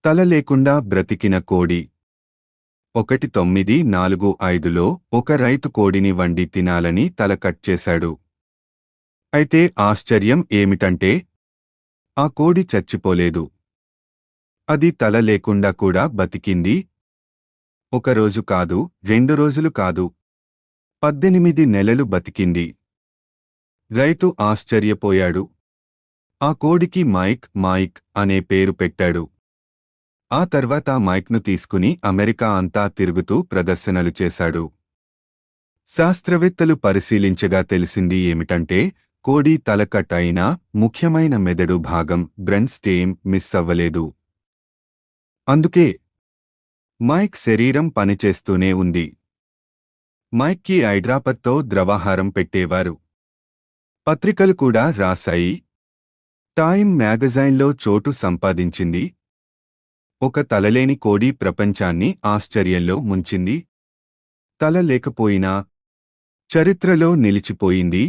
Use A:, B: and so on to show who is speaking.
A: తల లేకుండా బ్రతికిన కోడి. 1945లో ఒక రైతు కోడిని వండి తినాలని తల కట్ చేశాడు. అయితే ఆశ్చర్యం ఏమిటంటే ఆ కోడి చచ్చిపోలేదు. అది తల లేకుండా కూడా బతికింది. ఒకరోజు కాదు, 2 రోజులు కాదు, 18 నెలలు బతికింది. రైతు ఆశ్చర్యపోయాడు. ఆ కోడికి మైక్ అనే పేరు పెట్టాడు. ఆ తర్వాత మైక్ను తీసుకుని అమెరికా అంతా తిరుగుతూ ప్రదర్శనలు చేశాడు. శాస్త్రవేత్తలు పరిశీలించగా తెలిసింది ఏమిటంటే కోడి తల కట్ అయినా ముఖ్యమైన మెదడు భాగం బ్రెయిన్ స్టెమ్ మిస్ అవ్వలేదు. అందుకే మైక్ శరీరం పనిచేస్తూనే ఉంది. మైక్కి ఐడ్రాపర్తో ద్రవాహారం పెట్టేవారు. పత్రికలు కూడా రాశాయి. టైమ్ మ్యాగజైన్లో చోటు సంపాదించింది. ఒక తలలేని కోడి ప్రపంచాన్ని ఆశ్చర్యంలో ముంచింది. తల లేకపోయినా చరిత్రలో నిలిచిపోయింది.